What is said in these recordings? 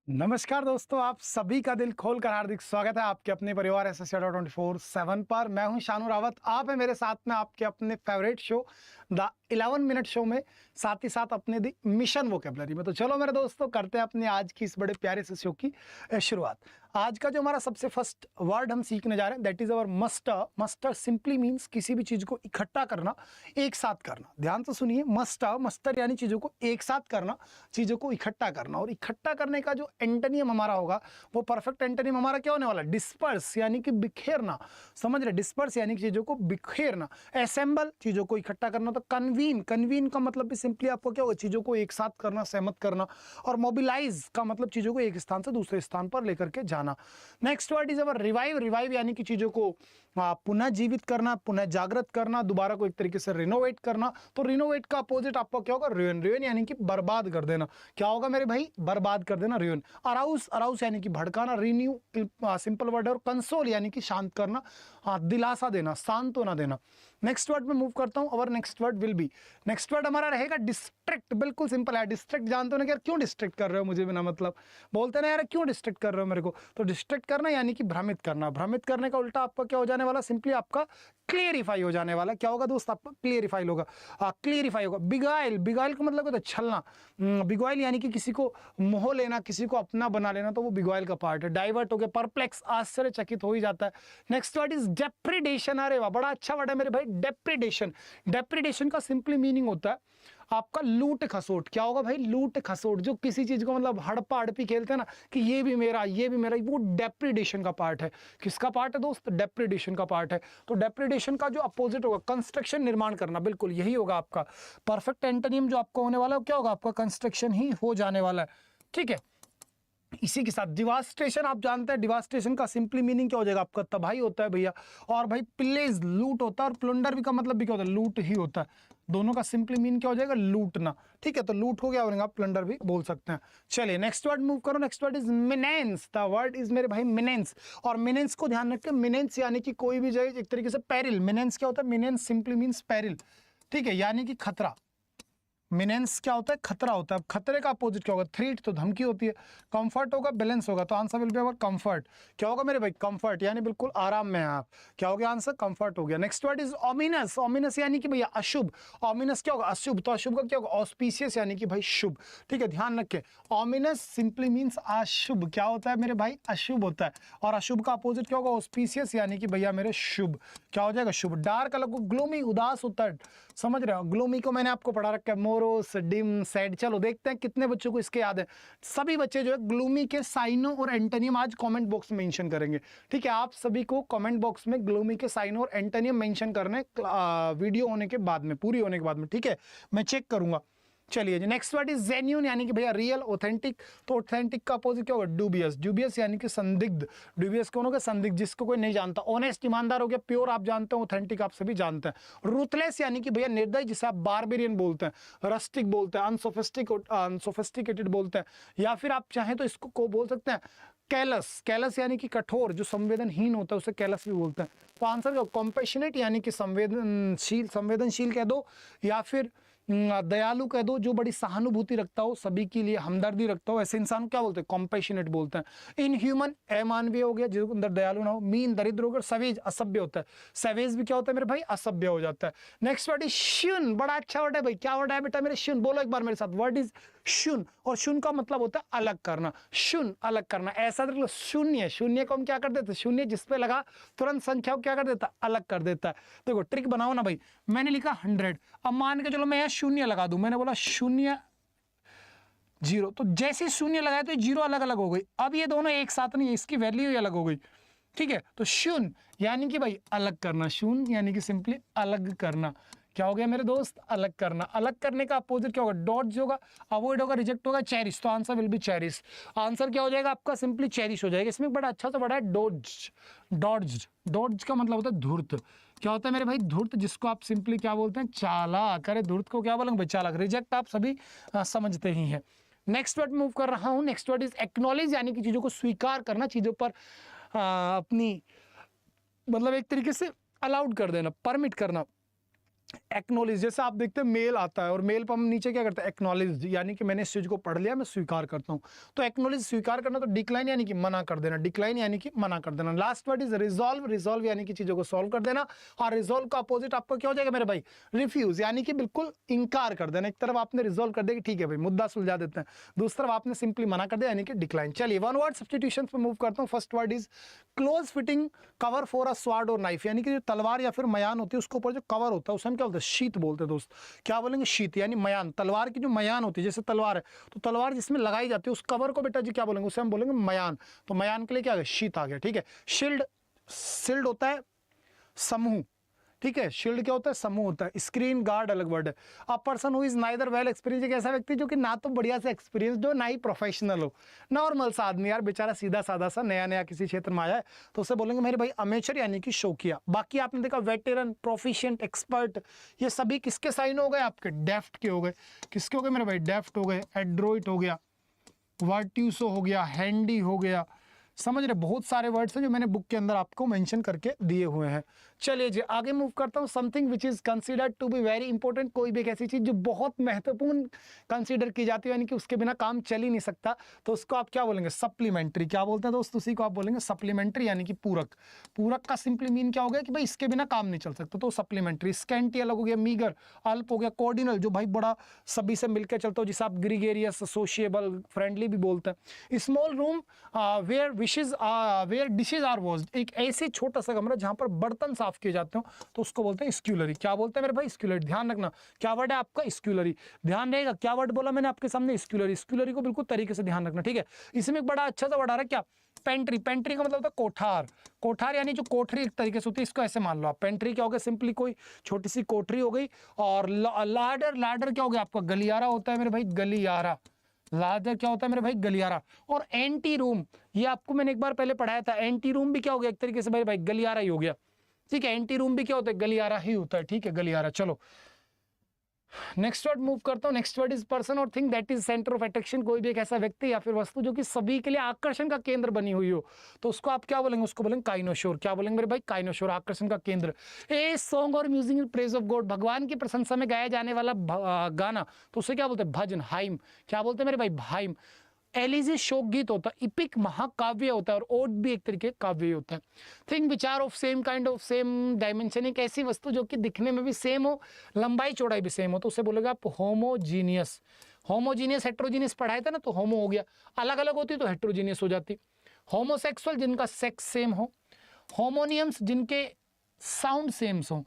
नमस्कार दोस्तों, आप सभी का दिल खोलकर हार्दिक स्वागत है आपके अपने परिवार एसएससी 24/7 पर। मैं हूं शानू रावत, आप है मेरे साथ में आपके अपने favourite show the 11 minute show में, साथ ही साथ अपने दी मिशन वोकेबलरी में। तो चलो मेरे दोस्तों, करते हैं अपने आज की इस बड़े प्यारे से शो की शुरुआत। आज का जो हमारा सबसे फर्स्ट वर्ड हम सीखने जा रहे हैं, that is our muster. Muster simply means किसी भी चीज को इकट्ठा करना, एक साथ करना। ध्यान से सुनिए, मस्टर मस्टर यानी चीजों को एक साथ करना, चीजों को इकट्ठा करना। और इकट्ठा करने का जो एंटोनियम हमारा होगा, वो परफेक्ट एंटोनियम हमारा क्या होने वाला है? डिस्पर्स यानी कि बिखेरना। समझ रहे? डिस्पर्स यानी कि चीजों को बिखेरना। असेंबल चीजों को इकट्ठा करना। तो कन्वीन, कन्वीन का मतलब भी सिंपली आपको क्या होगा? चीजों को एक साथ करना, सहमत करना। और मोबिलाइज का मतलब चीजों को एक स्थान से दूसरे स्थान पर लेकर के जाना। Next word is our revive. Revive यानी कि चीजों को पुनः जीवित करना, पुनः जागृत करना, दोबारा को एक तरीके से रिनोवेट करना। तो रिनोवेट का अपोजिट आपको क्या होगा? रुइन। रुइन यानी कि बर्बाद कर देना। क्या होगा मेरे भाई? बर्बाद कर देना, रुइन। अराउस, अराउस यानी कि भड़काना। रिन्यू सिंपल वर्ड है। और कंसोल यानी कि शांत करना, दिलासा देना, सांत्वना देना। नेक्स्ट वर्ड में मूव करता हूं। और next word will B, next word हमारा रहेगा डिस्ट्रैक्ट। बिल्कुल सिंपल है। डिस्ट्रैक्ट जानते हो ना, यार क्यों डिस्ट्रैक्ट कर रहे हो मुझे बिना मतलब? बोलते ना यार क्यों डिस्ट्रैक्ट कर रहे हो मेरे को? तो डिस्ट्रैक्ट करना यानी कि भ्रमित करना। भ्रमित करने का उल्टा आपका क्या हो जाने वाला? सिंपली आपका क्लियरिफाई हो जाने वाला। क्या होगा दोस्त? आपका क्लियरिफाई होगा, क्लियरिफाई होगा। बिगाइल, बिगाइल का मतलब होता है छलना। बिगाइल यानी कि किसी को मोह लेना, किसी को अपना बना लेना, तो वो बिगाइल का पार्ट है। डाइवर्ट हो गया, परप्लेक्स, आश्चर्यचकित हो ही जाता है। Next word is depredation. अरे वाह, बड़ा अच्छा वर्ड है मेरे भाई, डेप्रिडेशन। डेप्रिडेशन का सिंपली मीनिंग होता है आपका लूट खसोट। क्या होगा भाई? लूट खसोट। जो किसी चीज को मतलब हड़पा हड़पी खेलते हैं ना, कि ये भी मेरा, ये भी मेरा, वो डेप्रिडेशन का पार्ट है। किसका पार्ट है दोस्त? डेप्रिडेशन का पार्ट है। तो डेप्रिडेशन का जो अपोजिट होगा, कंस्ट्रक्शन, निर्माण करना। बिल्कुल यही होगा आपका परफेक्ट एंटोनिम जो आपको होने वाला है। क्या होगा? आपका कंस्ट्रक्शन ही हो जाने वाला है। ठीक है। इसी के साथ डिवास्टेशन, आप जानते हैं डिवास्टेशन का सिंपली मीनिंग क्या हो जाएगा? आपका तबाही होता है भैया। और भाई पिलेज, लूट होता है। और प्लंडर भी का मतलब भी क्या होता है? लूट ही होता है। दोनों का सिंपली मीन क्या हो जाएगा? लूटना। ठीक है, तो लूट हो गया और आप प्लंडर भी बोल सकते हैं। चलिए नेक्स्ट वर्ड मूव करो। Next word is मिनेंस। The word is मेरे भाई मिनेंस। और मिनेंस को ध्यान रखें, मिनेंस यानी कि कोई भी जगह एक तरीके से पेरिल। मिनेंस क्या होता है? मिनेंस सिंपली मीन्स पेरिल। ठीक है, यानी कि खतरा। मिनेंस क्या होता है? खतरा होता है। अब खतरे का अपोजिट क्या होगा? थ्रेट, तो धमकी होती है। कंफर्ट होगा, बैलेंस होगा। तो answer will be our comfort. क्या होगा मेरे भाई? कंफर्ट, यानी बिल्कुल आराम में आप। क्या हो गया आंसर? कंफर्ट हो गया। Next word is ominous. Ominous यानी कि भैया अशुभ। ऑमिनस क्या होगा? अशुभ। तो अशुभ का क्या होगा? ऑस्पिशियस यानी कि भाई शुभ। ठीक है, ध्यान रखें, ऑमिनस सिंपली मीन्स अशुभ। क्या होता है मेरे भाई? अशुभ होता है। और अशुभ का अपोजिट क्या होगा? ऑस्पिशियस यानी कि भैया मेरे शुभ। क्या हो जाएगा? शुभ। डार्क अलग को, ग्लोमी उदास होता है। समझ रहे हो? ग्लोमी को मैंने आपको पढ़ा रखा है, मोरोस, डिम, सैड। चलो देखते हैं कितने बच्चों को इसके याद है। सभी बच्चे जो है ग्लूमी के साइनो और एंटोनियम आज कमेंट बॉक्स में मेंशन करेंगे। ठीक है, आप सभी को कमेंट बॉक्स में ग्लूमी के साइनो और एंटोनियम मेंशन करने, वीडियो होने के बाद में, पूरी होने के बाद में। ठीक है, मैं चेक करूंगा। चलिए जी, नेक्स्ट वर्ड इज जेन्यून, यानी कि भैया रियल, ऑथेंटिक। तो ऑथेंटिक का अपोजिट क्या होगा? डूबियस। डूबियस यानी कि संदिग्ध। डूबियस कौन होगा? संदिग्ध, जिसको कोई नहीं जानता। ऑनेस्ट, ईमानदार हो गया। प्योर आप जानते हो। ऑथेंटिक आप सभी जानते हैं। रूथलेस यानी कि भैया निर्दयी, जिसे आप बारबेरियन बोलते हैं, रस्टिक बोलते हैं, अनसोफिस्टिकेटेड बोलते हैं, या फिर आप चाहें तो इसको को बोल सकते हैं कैलस। कैलस यानी कि कठोर, जो संवेदनहीन होता है उसे कैलस भी बोलते हैं। तो आंसर क्या? कॉम्पैशनेट यानी कि संवेदनशील, संवेदनशील कह दो, या फिर दयालु कह दो, जो बड़ी सहानुभूति रखता हो, सभी के लिए हमदर्दी रखता हो, ऐसे इंसान को क्या बोलते हैं? कॉम्पैशनेट बोलते हैं। इनह्यूमन, अमानवीय हो गया, जिसके अंदर दयालु ना हो। मीन, दरिद्र हो गया। सवेज, असभ्य होता है। सवेज भी क्या होता है मेरे भाई? असभ्य हो जाता है। Next word is shun. बड़ा अच्छा वर्ड है भाई। क्या वर्ड है बेटा मेरे? शून। बोलो एक बार मेरे साथ, वर्ड इज शून। और शून का मतलब होता है अलग करना। शून, अलग करना। ऐसा देखो, शून्य, शून्य को हम क्या कर देते? शून्य जिस पे लगा तुरंत संख्या को क्या कर देता? अलग कर देता है। देखो ट्रिक बनाओ ना भाई। मैंने लिखा 100, अब मान के चलो मैं यहाँ शून्य लगा दूं। मैंने बोला शून्य, जीरो, तो जैसे शून्य लगाया तो जीरो अलग अलग हो गई। अब ये दोनों एक साथ नहीं है, इसकी वैल्यू ही अलग हो गई। ठीक है, तो शून्य यानी कि भाई अलग करना। शून्य यानी कि सिंपली अलग करना। क्या हो गया मेरे दोस्त? अलग करना। अलग करने का अपोजिट क्या होगा? डॉज होगा, अवॉइड होगा, रिजेक्ट होगा, चेरिश। तो answer will be cherish. Answer क्या हो जाएगा आपका? सिंपली चेरिश हो जाएगा। इसमें बड़ा अच्छा सा बड़ा है डॉज। डॉज, डॉज का मतलब होता है धूर्त। क्या होता है मेरे भाई? धूर्त, जिसको आप सिंपली क्या बोलते हैं? चालाक। अरे धूर्त को क्या बोलेंगे भाई? चालाक। रिजेक्ट आप सभी समझते ही हैं। नेक्स्ट वर्ड मूव कर रहा हूं। नेक्स्ट वर्ड इज एक्नॉलेज, यानी कि चीजों को स्वीकार करना, चीजों पर अपनी मतलब एक तरीके से अलाउड कर देना, परमिट करना। एक्नॉलेज, जैसे आप देखते हैं मेल आता है और मेल पर हम नीचे क्या करते हैं, एक्नॉलेज, यानी कि मैंने इस चीज को पढ़ लिया, मैं स्वीकार करता हूं। तो एक्नॉलेज स्वीकार करना, तो डिक्लाइन यानी कि मना कर देना, डिक्लाइन यानी कि मना कर देना। Last word is resolve, resolve यानी कि चीजों को सॉल्व कर देना। और रिजॉल्व का अपोजिट आपका क्या हो जाएगा मेरे भाई, रिफ्यूज, यानी कि बिल्कुल इंकार कर देना। एक तरफ आपने रिजॉल्व कर दिया कि ठीक है भाई मुद्दा सुलझा देते हैं, दूसरी तरफ आपने सिंपली मना कर दिया यानी कि डिक्लाइन। चलिए वन वर्ड सब्स्टिट्यूशन पे मूव करता हूं। First word is close fitting cover for a sword और नाइफ, यानी कि जो तलवार या फिर मयान होती है उसके ऊपर जो कवर होता है उसे हम क्या बोलते हैं, शीत बोलते हैं दोस्त। क्या बोलेंगे, शीत, यानी मयान। तलवार की जो मयान होती है, जैसे तलवार है तो तलवार जिसमें लगाई जाती है उस कवर को बेटा जी क्या बोलेंगे, उसे हम बोलेंगे मयान। तो मयान के लिए क्या आ गया, शीत आ गया, ठीक है। शील्ड, शील्ड होता है समूह, ठीक है। शील्ड क्या होता है, समूह होता है। स्क्रीन गार्ड अलग वर्ड है। A person who is neither well experience, एक ऐसा व्यक्ति जो कि ना तो बढ़िया से एक्सपीरियंस हो ना ही प्रोफेशनल हो, नॉर्मल सा आदमी यार, बेचारा सीधा साधा सा, नया नया किसी क्षेत्र में आया है, तो उसे बोलेंगे मेरे भाई अमेचर यानी कि शौकिया। बाकी आपने देखा वेटेरन, प्रोफिशिएंट, एक्सपर्ट, ये सभी किसके साइन हो गए, आपके डेफ्ट के हो गए। किसके हो गए मेरे भाई, डेफ्ट हो गए। एड्रोइट हो गया, वर्ट्यूसो हो गया, हैंडी हो गया, समझ रहे, बहुत सारे वर्ड्स हैं जो मैंने बुक के अंदर आपको मेंशन करके दिए हुए हैं। चलिए जी आगे मूव करता हूँ। Something which is considered to be very important, कोई भी एक ऐसी चीज जो बहुत महत्वपूर्ण कंसीडर की जाती है, यानी कि उसके बिना काम चल ही नहीं सकता, तो उसको आप क्या बोलेंगे, सप्लीमेंट्री। क्या बोलते हैं दोस्त, उसी को आप बोलेंगे सप्लीमेंट्री, यानी कि पूरक। पूरक का सिंपली मीन क्या हो गया कि भाई इसके बिना काम नहीं चल सकता, तो सप्लीमेंट्री। स्कैंटी अलग हो गया, मीगर, अल्प हो गया। कोऑर्डिनल जो भाई बड़ा सभी से मिलकर चलता हो, जिसे आप ग्रीगेरियस, सोशिएबल, फ्रेंडली भी बोलते हैं। Small room where wishes where dishes are washed, एक ऐसे छोटा सा कमरा जहां पर बर्तन साफ किए जाते हो, तो उसको बोलते हैं स्क्यूलरी। क्या बोलते हैं मेरे भाई, स्क्यूलरी। ध्यान रखना क्या वर्ड है आपका, स्क्यूलरी। ध्यान रहेगा क्या वर्ड बोला मैंने आपके सामने, स्क्यूलरी। स्क्यूलरी को बिल्कुल तरीके से ध्यान रखना, ठीक है। इसमें एक बड़ा अच्छा सा वर्ड आ रहा है क्या, पेंट्री। पेंट्री का मतलब होता है कोठार। कोठार यानी जो कोठरी एक तरीके से होती है, इसको ऐसे मान लो आप। पेंट्री क्या हो गया, सिंपली कोई छोटी सी कोठरी हो गई। और लाडर, लाडर क्या हो गया आपका, गलियारा होता है मेरे भाई, गलियारा। लादर क्या होता है मेरे भाई, गलियारा। और एंटी रूम, ये आपको मैंने एक बार पहले पढ़ाया था। एंटी रूम भी क्या हो गया, एक तरीके से भाई गलियारा ही हो गया, ठीक है। एंटी रूम भी क्या होता है, गलियारा ही होता है, ठीक है, गलियारा। चलो नेक्स्ट वर्ड मूव करता हूं। नेक्स्ट वर्ड इज पर्सन और thing that is centre of attraction, कोई भी एक ऐसा व्यक्ति या फिर वस्तु जो कि सभी के लिए आकर्षण का केंद्र बनी हुई हो, तो उसको आप क्या बोलेंगे, उसको बोलेंगे काइनोशोर। क्या बोलेंगे मेरे भाई, काइनोशोर, आकर्षण का केंद्र। ए सॉन्ग और music in praise of God, भगवान की प्रशंसा में गाया जाने वाला गाना, तो उसे क्या बोलते हैं, भजन, हाइम। क्या बोलते हैं मेरे भाई, हाइम। एलिजी शोक गीत होता है। इपिक महाकाव्य होता है। और ओड भी एक तरीके काव्य होता है। थिंग विचार of same kind of same dimension, एक ऐसी वस्तु जो कि दिखने में भी सेम हो, लंबाई चौड़ाई भी सेम हो, तो उसे बोलेगा आप होमोजीनियस। होमोजीनियस, हेट्रोजीनियस पढ़ाया था ना, तो होमो हो गया, अलग अलग होती तो हेट्रोजीनियस हो जाती। होमोसेक्सुअल, जिनका सेक्स सेम हो। होमोनियम्स, जिनके साउंड सेम हो,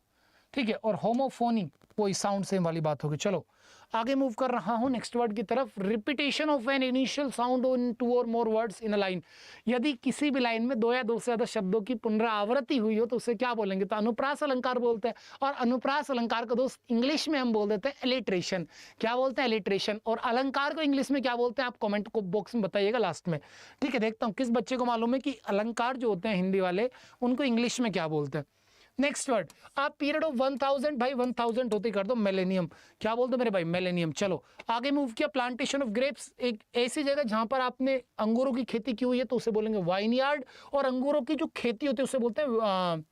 ठीक है। और होमोफोनी, कोई साउंड सेम वाली बात होगी। चलो आगे मूव कर रहा हूं नेक्स्ट वर्ड की तरफ। Repetition of an initial sound in two और more words in a line, यदि किसी भी लाइन में दो या दो से ज्यादा शब्दों की पुनरावृत्ति हुई हो तो उसे क्या बोलेंगे, तो अनुप्रास अलंकार बोलते हैं। और अनुप्रास अलंकार को दोस्त इंग्लिश में हम बोल देते हैं एलिट्रेशन। क्या बोलते हैं, एलिट्रेशन। और अलंकार को इंग्लिश में क्या बोलते हैं, आप कमेंट को बॉक्स में बताइएगा लास्ट में, ठीक है। देखता हूँ किस बच्चे को मालूम है कि अलंकार जो होते हैं हिंदी वाले, उनको इंग्लिश में क्या बोलते हैं। नेक्स्ट वर्ड, आप पीरियड ऑफ 1000, भाई 1000 होते कर दो मिलेनियम। क्या बोल दो मेरे भाई, मिलेनियम। चलो आगे मूव किया। प्लांटेशन ऑफ ग्रेप्स, एक ऐसी जगह जहां पर आपने अंगूरों की खेती की हुई है, तो उसे बोलेंगे वाइनयार्ड। और अंगूरों की जो खेती होती है उसे बोलते हैं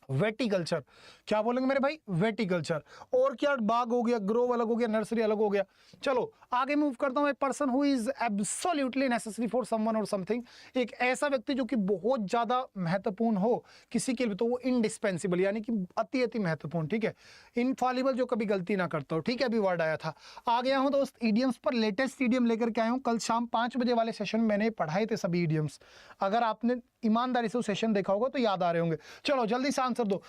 वेटिकल्चर। क्या बोलेंगे मेरे भाई, वेटिकल्चर। और क्या, बाग हो गया, ग्रोव अलग हो गया, नर्सरी अलग हो गया। चलो आगे मूव करता हूं। A person who is absolutely necessary for someone और समथिंग, एक ऐसा व्यक्ति जो कि बहुत ज्यादा महत्वपूर्ण हो किसी के लिए, तो वो इंडिस्पेंसिबल यानी कि अति अति महत्वपूर्ण, ठीक है। इनफॉलिबल, जो कभी गलती ना करता हो, ठीक है। अभी वर्ड आया था। आ गया हूं दोस्त ईडियम्स पर। लेटेस्ट ईडियम लेकर के आया हूं। कल शाम 5 बजे वाले सेशन में मैंने पढ़ाए थे सभी ईडियम्स। अगर आपने ईमानदारी से वो सेशन देखा होगा तो याद आ रहे होंगे। चलो जल्दी से आंसर दो।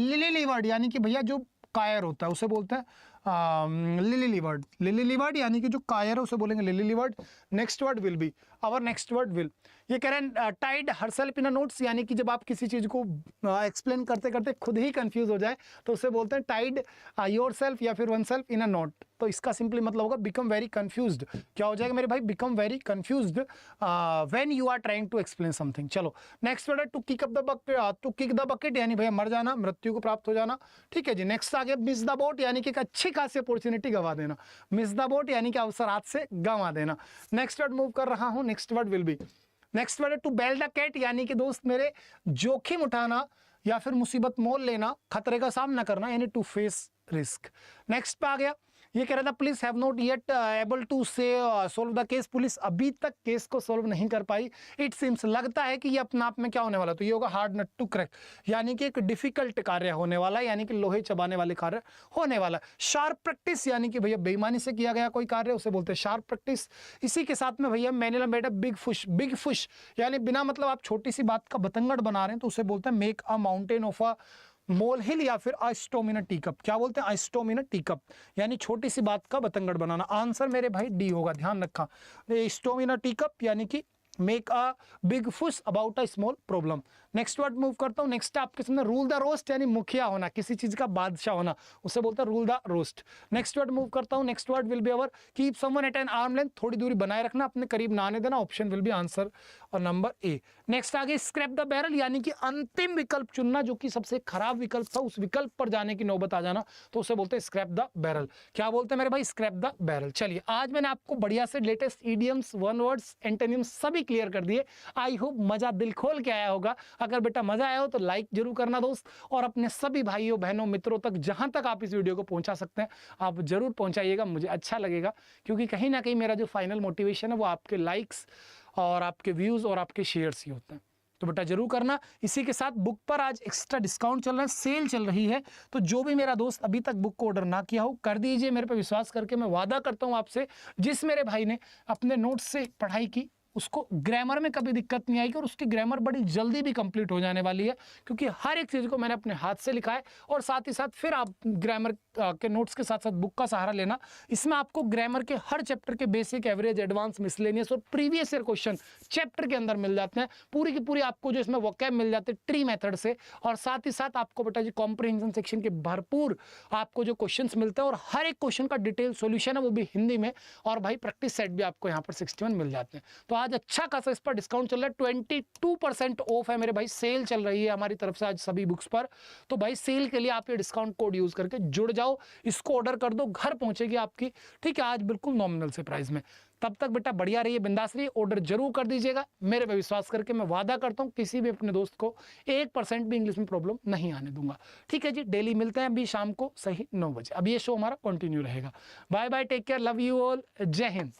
लिली लीवर्ड, यानी कि भैया जो कायर होता है उसे बोलते हैं लिली लीवर्ड। लिली लीवर्ड यानी कि जो कायर है उसे बोलेंगे lily livered. Next word will be, our next word will. ये कह रहे हैं tied herself in a knots, यानी कि जब आप किसी चीज को एक्सप्लेन करते करते खुद ही कंफ्यूज हो जाए तो उसे बोलते हैं टाइड योरसेल्फ या फिर one self in a note. तो इसका सिंपली मतलब होगा बिकम वेरी कंफ्यूज्ड। क्या हो जाएगा मेरे भाई, become very confused when you are trying to explain something. चलो नेक्स्ट वर्ड है to kick up the bucket. To kick the bucket यानी भैया मर जाना, मृत्यु को प्राप्त हो जाना, ठीक है जी। नेक्स्ट आ गया मिस द बोट, यानी कि एक अच्छी खासी अपॉर्चुनिटी गवा देना। मिस द बोट यानी कि अवसर हाथ से गंवा देना। नेक्स्ट वर्ड मूव कर रहा हूं। Next word will B. Next word है टू बेल द कैट, यानी कि दोस्त मेरे जोखिम उठाना या फिर मुसीबत मोल लेना, खतरे का सामना करना, यानी टू फेस रिस्क। नेक्स्ट पे आ गया, ये कह रहा था police have not yet able to say solve the case, police अभी तक केस को सोल्व नहीं कर पाई। इट सीम्स, लगता है कि ये अपने आप में क्या होने वाला, तो ये होगा हार्ड नट टू क्रैक, यानी कि एक डिफिकल्ट कार्य होने वाला है, यानी कि लोहे चबाने वाले कार्य होने वाला है। शार्प प्रैक्टिस, यानी कि भैया बेईमानी से किया गया कोई कार्य, उसे बोलते हैं शार्प प्रैक्टिस। इसी के साथ में भैया मैंने made a big fish, big fish यानी बिना मतलब आप छोटी सी बात का बतंगड़ बना रहे हैं, तो उसे बोलते हैं make a mountain of a molehill, या फिर स्टोम इन टी कप। क्या बोलते हैं? स्टोम इन टी कप, यानी छोटी सी बात का बतंगड़ बनाना। आंसर मेरे भाई डी होगा, ध्यान रखा। स्टोम इन टी कप यानी कि मेक अ बिग फुस about a small problem. Next word move करता हूँ। नेक्स्ट आपके सामने रूल द रोस्ट, यानी मुखिया होना, किसी चीज का बादशाह होना, उसे बोलते हैं rule the roast. Next word move करता हूँ। Next word will be our keep someone eight N arm length, थोड़ी दूरी बनाए रखना, अपने करीब ना आने देना। ऑप्शन विल बी आंसर और नंबर ए। नेक्स्ट आगे स्क्रैप द बैरल, यानी कि अंतिम विकल्प चुनना, जो कि सबसे खराब विकल्प था, उस विकल्प पर जाने की नौबत आ जाना, तो उसे बोलते हैं स्क्रैप द बैरल। क्या बोलते हैं मेरे भाई? Scrap the barrel. चलिए, आज मैंने आपको बढ़िया से latest idioms, one words, antonyms सभी क्लियर कर दिए। आई होप मजा दिल खोल के आया होगा। अगर बेटा मजा आया हो तो लाइक जरूर करना दोस्त, और अपने सभी भाइयों बहनों मित्रों तक जहां तक आप इस वीडियो को पहुंचा सकते हैं आप जरूर पहुंचाइएगा, मुझे अच्छा लगेगा, क्योंकि कहीं ना कहीं मेरा जो फाइनल मोटिवेशन है वो आपके लाइक्स और आपके व्यूज और आपके शेयर्स ही होते हैं। तो बेटा जरूर करना। इसी के साथ बुक पर आज एक्स्ट्रा डिस्काउंट चल रहा है, सेल चल रही है, तो जो भी मेरा दोस्त अभी तक बुक को ऑर्डर ना किया हो कर दीजिए। मेरे पे विश्वास करके मैं वादा करता हूं आपसे, जिस मेरे भाई ने अपने नोट्स से पढ़ाई की उसको ग्रामर में कभी दिक्कत नहीं आएगी, और उसकी ग्रामर बड़ी जल्दी भी कंप्लीट हो जाने वाली है, क्योंकि हर एक चीज़ को मैंने अपने हाथ से लिखा है। और साथ ही साथ फिर आप ग्रामर के नोट्स के साथ साथ बुक का सहारा लेना। इसमें आपको ग्रामर के हर चैप्टर के बेसिक, एवरेज, एडवांस, मिसलेनियस और प्रीवियस ईयर क्वेश्चन चैप्टर के अंदर मिल जाते हैं। पूरी की पूरी आपको जो इसमें वोकैब मिल जाते हैं ट्री मेथड से, और साथ ही साथ आपको बेटा जी कॉम्प्रिहेंशन सेक्शन के भरपूर आपको जो क्वेश्चंस मिलते हैं, और हर एक क्वेश्चन का डिटेल सॉल्यूशन है, वो भी हिंदी में। और भाई प्रैक्टिस सेट भी आपको यहाँ पर 61 मिल जाते हैं। तो आज अच्छा खासा इस पर डिस्काउंट चल रहा है, 22% ऑफ है मेरे भाई, सेल चल रही है हमारी तरफ से आज सभी बुक्स पर। तो भाई सेल के लिए आप ये डिस्काउंट कोड यूज करके जुड़ जाओ, इसको ऑर्डर कर दो, घर पहुंचेगी आपकी, ठीक है, आज बिल्कुल नॉमिनल से प्राइस में। तब तक बेटा बढ़िया रहिए, बिंदास रहिए, ऑर्डर जरूर कर दीजिएगा। मेरे पे विश्वास करके मैं वादा करता हूँ किसी भी अपने दोस्त को 1% भी इंग्लिश में प्रॉब्लम नहीं आने दूंगा। ठीक है जी, डेली मिलते हैं अभी शाम को सही 9 बजे। अब ये शो हमारा कंटिन्यू रहेगा। Bye bye, take care, love you all, जय हिंद।